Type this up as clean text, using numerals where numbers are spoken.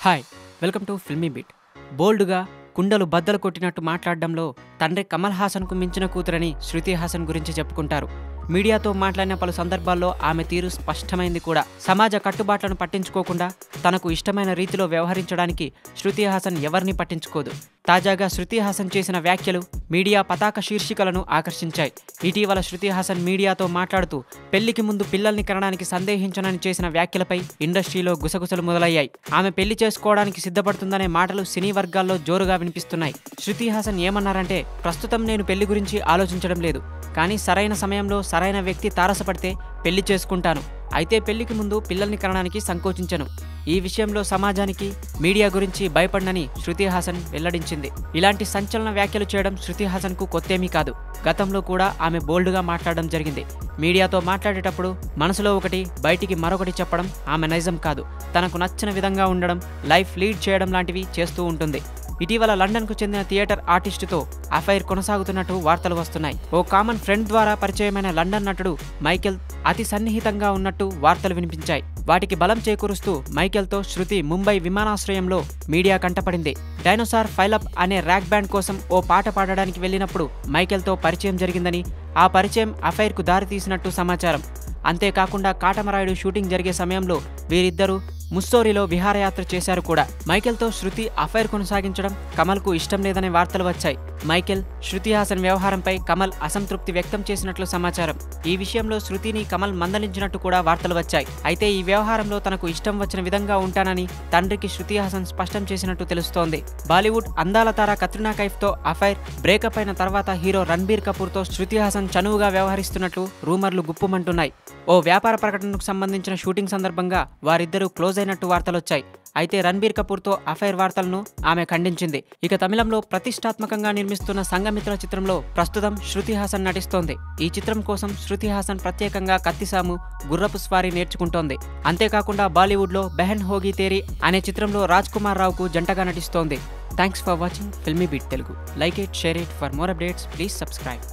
Hi welcome to Filmi Beat. బోల్డ్గా కుండలు బద్దలు కొట్టినట్టు మాట్లాడడంలో తండ్రి కమల్ హాసన్కు మించిన కూతురని శృతి హాసన్ గురించి చెప్పుకుంటారు. మీడియాతో మాట్లాడిన పలు సందర్భాల్లో ఆమె తీరు స్పష్టమైంది కూడా. సమాజ కట్టుబాట్లను పట్టించుకోకుండా తనకు ఇష్టమైన రీతిలో వ్యవహరించడానికి శృతి హాసన్ ఎవరిని పట్టించుకోదు. తాజాగా శృతి హాసన్ చేసిన వ్యాఖ్యలు మీడియా పతాక శీర్షికలను ఆకర్షించాయి. ఇటీవల శృతి హాసన్ మీడియాతో మాట్లాడుతూ పెళ్లికి ముందు పిల్లల్ని కనడానికి సందేహించనని చేసిన వ్యాఖ్యలపై ఇండస్ట్రీలో గుసగుసలు మొదలయ్యాయి. ఆమె పెళ్లి చేసుకోవడానికి సిద్ధపడుతుందనే మాటలు సినీ వర్గాల్లో జోరుగా వినిపిస్తున్నాయి. శృతి హాసన్ ఏమన్నారంటే, ప్రస్తుతం నేను పెళ్లి గురించి ఆలోచించడం లేదు, కానీ సరైన సమయంలో సరైన వ్యక్తి తారసపడితే పెళ్లి చేసుకుంటాను. అయితే పెళ్లికి ముందు పిల్లల్ని కనడానికి సంకోచించను. ఈ విషయంలో సమాజానికి మీడియా గురించి భయపడనని శృతి హాసన్ వెల్లడించింది. ఇలాంటి సంచలన వ్యాఖ్యలు చేయడం శృతి హాసన్కు కొత్తేమీ కాదు. గతంలో కూడా ఆమె బోల్డ్గా మాట్లాడడం జరిగింది. మీడియాతో మాట్లాడేటప్పుడు మనసులో ఒకటి బయటికి మరొకటి చెప్పడం ఆమె నైజం కాదు. తనకు నచ్చిన విధంగా ఉండడం, లైఫ్ లీడ్ చేయడం లాంటివి చేస్తూ ఉంటుంది. ఇటీవల లండన్కు చెందిన థియేటర్ ఆర్టిస్టుతో అఫైర్ కొనసాగుతున్నట్టు వార్తలు వస్తున్నాయి. ఓ కామన్ ఫ్రెండ్ ద్వారా పరిచయమైన లండన్ నటుడు మైకేల్ అతి సన్నిహితంగా ఉన్నట్టు వార్తలు వినిపించాయి. వాటికి బలం చేకూరుస్తూ మైకేల్తో శృతి ముంబై విమానాశ్రయంలో మీడియా కంటపడింది. డైనోసార్ ఫైలప్ అనే ర్యాక్ బ్యాండ్ కోసం ఓ పాట పాడడానికి వెళ్ళినప్పుడు మైకేల్తో పరిచయం జరిగిందని, ఆ పరిచయం అఫైర్కు దారితీసినట్టు సమాచారం. అంతేకాకుండా కాటమరాయుడు షూటింగ్ జరిగే సమయంలో వీరిద్దరూ ముస్సోరిలో విహారయాత్ర చేశారు కూడా. మైకేల్తో శృతి అఫైర్ కొనసాగించడం కమల్కు ఇష్టం లేదనే వార్తలు వచ్చాయి. మైకేల్, శృతి హాసన్ వ్యవహారంపై కమల్ అసంతృప్తి వ్యక్తం చేసినట్లు సమాచారం. ఈ విషయంలో శృతిని కమల్ మందలించినట్టు కూడా వార్తలు వచ్చాయి. అయితే ఈ వ్యవహారంలో తనకు ఇష్టం వచ్చిన విధంగా ఉంటానని తండ్రికి శృతి హాసన్ స్పష్టం చేసినట్టు తెలుస్తోంది. బాలీవుడ్ అందాల తార కత్రినా కైఫ్తో అఫైర్ బ్రేకప్ అయిన తర్వాత హీరో రణబీర్ కపూర్తో శృతి హాసన్ చనువుగా వ్యవహరిస్తున్నట్లు రూమర్లు గుప్పుమంటున్నాయి. ఓ వ్యాపార ప్రకటనకు సంబంధించిన షూటింగ్ సందర్భంగా వారిద్దరూ క్లోజ్ అయినట్టు వార్తలొచ్చాయి. అయితే రణబీర్ కపూర్తో అఫైర్ వార్తలను ఆమె ఖండించింది. ఇక తమిళంలో ప్రతిష్టాత్మకంగా నిర్మిస్తున్న సంఘమిత్ర చిత్రంలో ప్రస్తుతం శృతి హాసన్ నటిస్తోంది. ఈ చిత్రం కోసం శృతి హాసన్ ప్రత్యేకంగా కత్తిసాము, గుర్రపు స్వారీ నేర్చుకుంటోంది. అంతేకాకుండా బాలీవుడ్లో బెహన్ హోగి తేరీ అనే చిత్రంలో రాజ్ కుమార్ రావుకు జంటగా నటిస్తోంది. Thanks for watching filmy beat Telugu. Like it, share it. For more updates please subscribe.